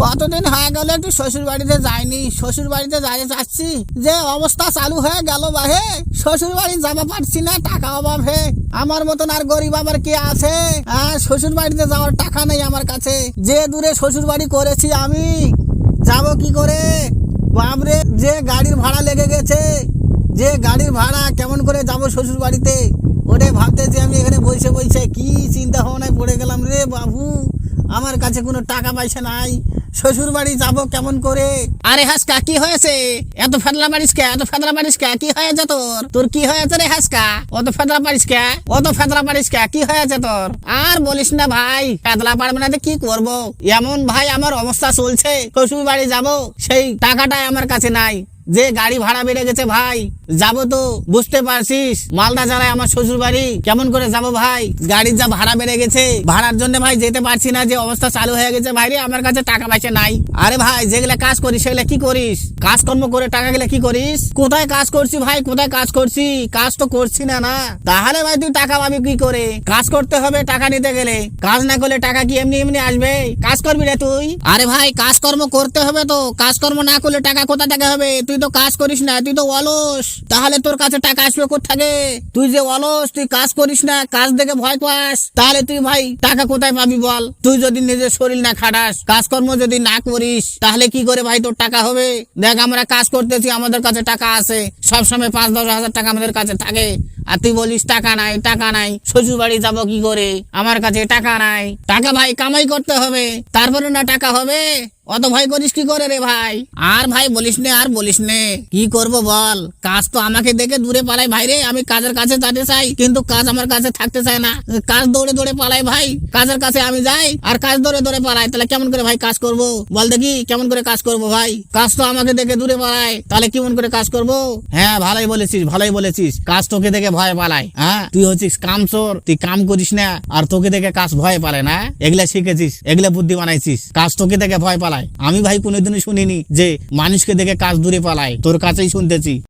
কতদিন হয়ে গেল একটু শ্বশুর বাড়িতে যাইনি। শ্বশুর বাড়িতে যাচ্ছি, যে অবস্থা চালু হয়ে গেল বাহে, শ্বশুর বাড়ি যাবা পারছি না, টাকা অভাব হে। আমার মতন আর গরিব আবার কে আছে? শ্বশুর বাড়িতে যাওয়ার টাকা নেই আমার কাছে। যে দূরে শ্বশুর বাড়ি করেছি আমি, যাব কি করে? বাবরে, যে গাড়ির ভাড়া লেগে গেছে, যে গাড়ির ভাড়া, কেমন করে যাব শ্বশুর বাড়িতে? ওটাই ভাবতেছি আমি। এখানে বসে বসে কি চিন্তা ভাবনায় পড়ে গেলাম রে বাবু। আমার কাছে কোনো টাকা পয়সা নাই, শ্বশুর বাড়ি যাবো কেমন করে? আরে হাসকা, কি হয়েছে? এত ফেদলা মারিস কে? এত ফেদলা মারিস কে? কি হয়েছে তোর? তোর কি হয়েছে রে হাসকা? অত ফেদলা মারিস কে? অত ফেদলা মারিস কে? কি হয়েছে তোর? আর বলিস না ভাই, ফেদলা পারবে না কি করব? এমন ভাই আমার অবস্থা চলছে, শ্বশুর বাড়ি যাবো সেই টাকাটাই আমার কাছে নাই। যে গাড়ি ভাড়া বেড়ে গেছে ভাই, যাবো তো বুঝতে পারছিস, মালদা জেলায় আমার শ্বশুর বাড়ি, কেমন করে যাব ভাই? গাড়ির যা ভাড়া বেড়ে গেছে, ভাড়ার জন্য ভাই যেতে পারছি না। যে অবস্থা চালু হয়ে গেছে ভাই রে, আমার কাছে টাকা পয়সা নাই। আরে ভাই, যেগুলা কাজ করিস সেগুলা কি করিস? কাজকর্ম করে টাকা গুলা কি করিস? কোথায় কাজ করছি ভাই, কোথায় কাজ করছি? কাজ তো করছি না। না তাহলে ভাই তুই টাকা পাবি কি করে? কাজ করতে হবে টাকা নিতে গেলে। কাজ না করলে টাকা কি এমনি এমনি আসবে? কাজ করবি রে তুই? আরে ভাই, কাজকর্ম করতে হবে তো, কাজকর্ম না করলে টাকা কোথা থেকে হবে? তুই তো কাজ করিস না, তুই তো অলস, তাহলে তোর কাছে টাকা আসবে কোথায়? তুই যে অলস, তুই কাজ করিস না, কাজ দেখে ভয় পাস, তাহলে তুই ভাই টাকা কোথায় পাবি বল? তুই যদি নিজের শরীর না খাটাস, কাজকর্ম যদি না করিস, তাহলে কি করে ভাই তোর টাকা হবে? দেখ, আমরা কাজ করতেছি, আমাদের কাছে টাকা আছে, সবসময় 5-10 হাজার টাকা আমাদের কাছে থাকে। আর তুই বলিস টাকা নাই, টাকা নাই, শ্বশুর বাড়ি যাবো কি করে? আমার কাছে টাকা নাই। টাকা ভাই কামাই করতে হবে, তারপরে না টাকা হবে। অত ভয় করিস কি করে রে ভাই? আর ভাই বলিস নে, আর বলিস নে, কি করব বল? কাজ তো আমাকে দেখে দূরে পালাই ভাই রে। আমি কাজের কাছে যেতে চাই, কিন্তু কাজ আমার কাছে থাকতে চায় না। কাজ দৌড়ে দৌড়ে পালাই ভাই, কাজের কাছে আমি যাই আর কাজ দৌড়ে দৌড়ে পালাই। তাহলে কেমন করে ভাই কাজ করব বল দেখি? কেমন করে কাজ করব ভাই? কাজ তো আমাকে দেখে দূরে পালাই, তাহলে কেমন করে কাজ করব? হ্যাঁ, ভালোই বলেছিস, ভালোই বলেছিস। কাজ তোকে দেখে ভয় পালাই। হ্যাঁ, তুই হচ্ছিস কামচোর, তুই কাম করিস না, আর তোকে দেখে কাজ ভয় পালায় না। এগুলা শিখেছিস, এগুলা বুদ্ধি বানাইছিস, কাজ তোকে দেখে ভয় পালায়। আমি ভাই কোনোদিনই শুনিনি যে মানুষকে দেখে কাজ দূরে পালায়, তোর কাছেই শুনতেছি।